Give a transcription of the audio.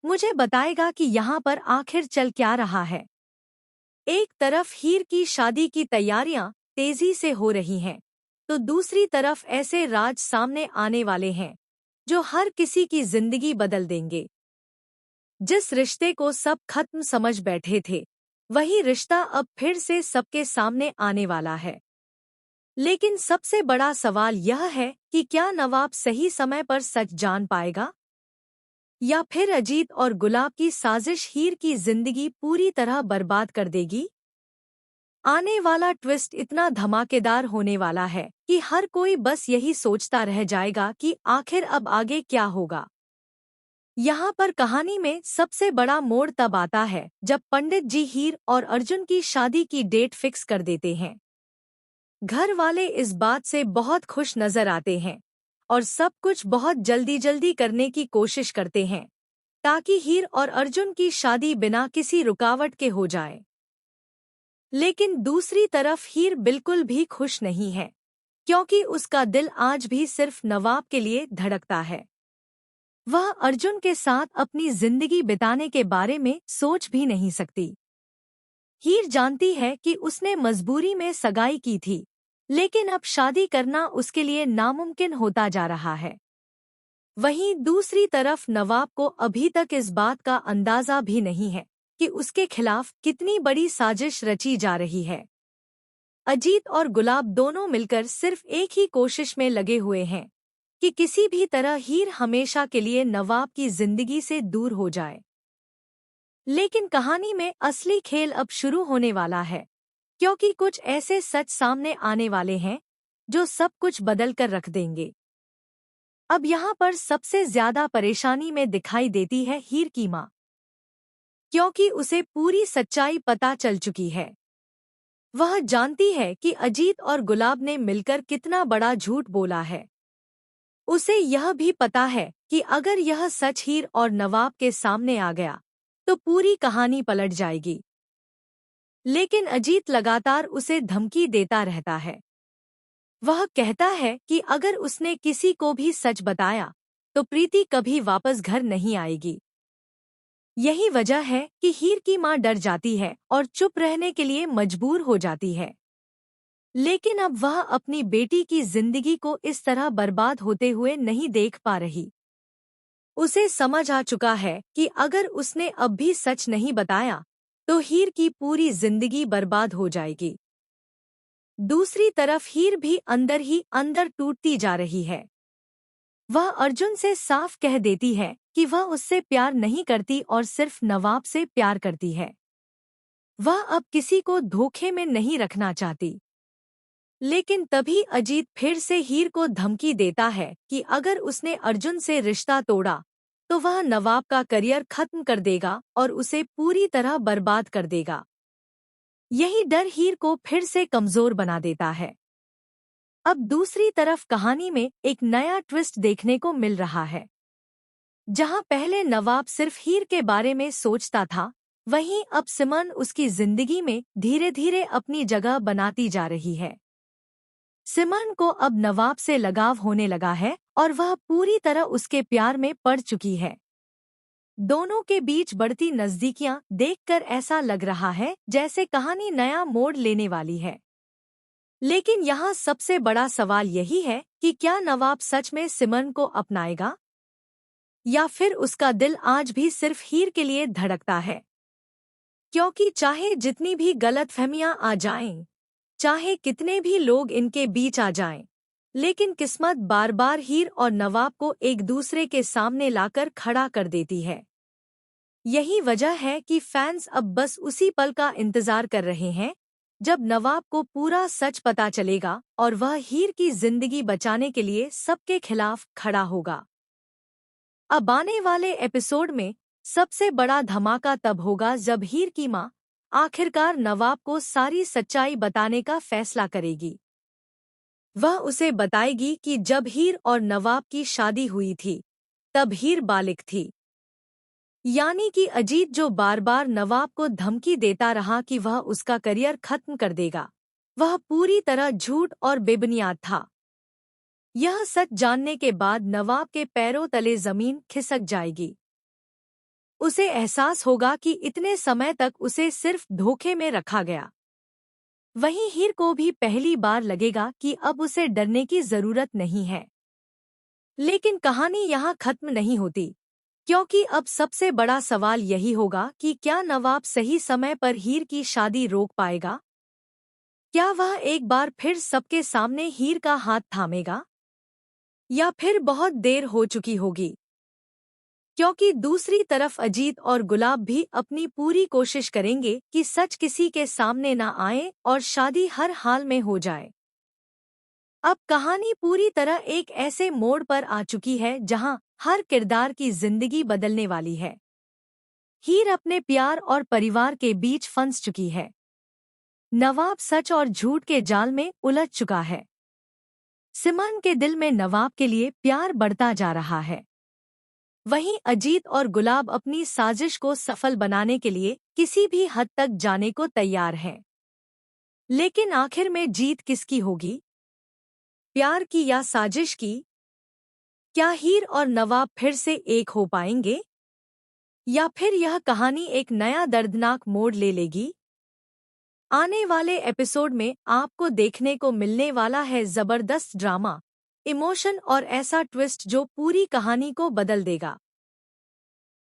मुझे बताएगा कि यहाँ पर आखिर चल क्या रहा है। एक तरफ हीर की शादी की तैयारियां तेजी से हो रही हैं, तो दूसरी तरफ ऐसे राज सामने आने वाले हैं जो हर किसी की जिंदगी बदल देंगे। जिस रिश्ते को सब खत्म समझ बैठे थे, वही रिश्ता अब फिर से सबके सामने आने वाला है। लेकिन सबसे बड़ा सवाल यह है कि क्या नवाब सही समय पर सच जान पाएगा, या फिर अजीत और गुलाब की साजिश हीर की जिंदगी पूरी तरह बर्बाद कर देगी। आने वाला ट्विस्ट इतना धमाकेदार होने वाला है कि हर कोई बस यही सोचता रह जाएगा कि आखिर अब आगे क्या होगा। यहाँ पर कहानी में सबसे बड़ा मोड़ तब आता है जब पंडित जी हीर और अर्जुन की शादी की डेट फिक्स कर देते हैं। घर वाले इस बात से बहुत खुश नजर आते हैं और सब कुछ बहुत जल्दी जल्दी करने की कोशिश करते हैं ताकि हीर और अर्जुन की शादी बिना किसी रुकावट के हो जाए। लेकिन दूसरी तरफ हीर बिल्कुल भी खुश नहीं है, क्योंकि उसका दिल आज भी सिर्फ नवाब के लिए धड़कता है। वह अर्जुन के साथ अपनी जिंदगी बिताने के बारे में सोच भी नहीं सकती। हीर जानती है कि उसने मजबूरी में सगाई की थी, लेकिन अब शादी करना उसके लिए नामुमकिन होता जा रहा है। वहीं दूसरी तरफ नवाब को अभी तक इस बात का अंदाजा भी नहीं है कि उसके खिलाफ कितनी बड़ी साजिश रची जा रही है। अजीत और गुलाब दोनों मिलकर सिर्फ एक ही कोशिश में लगे हुए हैं कि किसी भी तरह हीर हमेशा के लिए नवाब की जिंदगी से दूर हो जाए। लेकिन कहानी में असली खेल अब शुरू होने वाला है, क्योंकि कुछ ऐसे सच सामने आने वाले हैं जो सब कुछ बदल कर रख देंगे। अब यहाँ पर सबसे ज्यादा परेशानी में दिखाई देती है हीर की माँ, क्योंकि उसे पूरी सच्चाई पता चल चुकी है। वह जानती है कि अजीत और गुलाब ने मिलकर कितना बड़ा झूठ बोला है। उसे यह भी पता है कि अगर यह सच हीर और नवाब के सामने आ गया तो पूरी कहानी पलट जाएगी। लेकिन अजीत लगातार उसे धमकी देता रहता है। वह कहता है कि अगर उसने किसी को भी सच बताया तो प्रीति कभी वापस घर नहीं आएगी। यही वजह है कि हीर की माँ डर जाती है और चुप रहने के लिए मजबूर हो जाती है। लेकिन अब वह अपनी बेटी की जिंदगी को इस तरह बर्बाद होते हुए नहीं देख पा रही। उसे समझ आ चुका है कि अगर उसने अब भी सच नहीं बताया तो हीर की पूरी जिंदगी बर्बाद हो जाएगी। दूसरी तरफ हीर भी अंदर ही अंदर टूटती जा रही है। वह अर्जुन से साफ कह देती है कि वह उससे प्यार नहीं करती और सिर्फ नवाब से प्यार करती है। वह अब किसी को धोखे में नहीं रखना चाहती। लेकिन तभी अजीत फिर से हीर को धमकी देता है कि अगर उसने अर्जुन से रिश्ता तोड़ा तो वह नवाब का करियर खत्म कर देगा और उसे पूरी तरह बर्बाद कर देगा। यही डर हीर को फिर से कमजोर बना देता है। अब दूसरी तरफ कहानी में एक नया ट्विस्ट देखने को मिल रहा है। जहां पहले नवाब सिर्फ हीर के बारे में सोचता था, वहीं अब सिमन उसकी जिंदगी में धीरे धीरे अपनी जगह बनाती जा रही है। सिमन को अब नवाब से लगाव होने लगा है और वह पूरी तरह उसके प्यार में पड़ चुकी है। दोनों के बीच बढ़ती नजदीकियां देखकर ऐसा लग रहा है जैसे कहानी नया मोड़ लेने वाली है। लेकिन यहाँ सबसे बड़ा सवाल यही है कि क्या नवाब सच में सिमन को अपनाएगा, या फिर उसका दिल आज भी सिर्फ हीर के लिए धड़कता है। क्योंकि चाहे जितनी भी गलतफहमियां आ जाएं, चाहे कितने भी लोग इनके बीच आ जाएं, लेकिन किस्मत बार बार हीर और नवाब को एक दूसरे के सामने लाकर खड़ा कर देती है। यही वजह है कि फैंस अब बस उसी पल का इंतजार कर रहे हैं जब नवाब को पूरा सच पता चलेगा और वह हीर की जिंदगी बचाने के लिए सबके खिलाफ खड़ा होगा। अब आने वाले एपिसोड में सबसे बड़ा धमाका तब होगा जब हीर की माँ आखिरकार नवाब को सारी सच्चाई बताने का फैसला करेगी। वह उसे बताएगी कि जब हीर और नवाब की शादी हुई थी तब हीर बालिग थी। यानी कि अजीत जो बार बार नवाब को धमकी देता रहा कि वह उसका करियर खत्म कर देगा, वह पूरी तरह झूठ और बेबुनियाद था। यह सच जानने के बाद नवाब के पैरों तले जमीन खिसक जाएगी। उसे एहसास होगा कि इतने समय तक उसे सिर्फ धोखे में रखा गया। वहीं हीर को भी पहली बार लगेगा कि अब उसे डरने की जरूरत नहीं है। लेकिन कहानी यहाँ खत्म नहीं होती, क्योंकि अब सबसे बड़ा सवाल यही होगा कि क्या नवाब सही समय पर हीर की शादी रोक पाएगा? क्या वह एक बार फिर सबके सामने हीर का हाथ थामेगा? या फिर बहुत देर हो चुकी होगी? क्योंकि दूसरी तरफ अजीत और गुलाब भी अपनी पूरी कोशिश करेंगे कि सच किसी के सामने न आए और शादी हर हाल में हो जाए। अब कहानी पूरी तरह एक ऐसे मोड़ पर आ चुकी है जहां हर किरदार की जिंदगी बदलने वाली है। हीर अपने प्यार और परिवार के बीच फंस चुकी है। नवाब सच और झूठ के जाल में उलझ चुका है। सिमरन के दिल में नवाब के लिए प्यार बढ़ता जा रहा है। वहीं अजीत और गुलाब अपनी साजिश को सफल बनाने के लिए किसी भी हद तक जाने को तैयार हैं। लेकिन आखिर में जीत किसकी होगी? प्यार की या साजिश की? क्या हीर और नवाब फिर से एक हो पाएंगे? या फिर यह कहानी एक नया दर्दनाक मोड़ ले लेगी? आने वाले एपिसोड में आपको देखने को मिलने वाला है जबरदस्त ड्रामा, इमोशन और ऐसा ट्विस्ट जो पूरी कहानी को बदल देगा।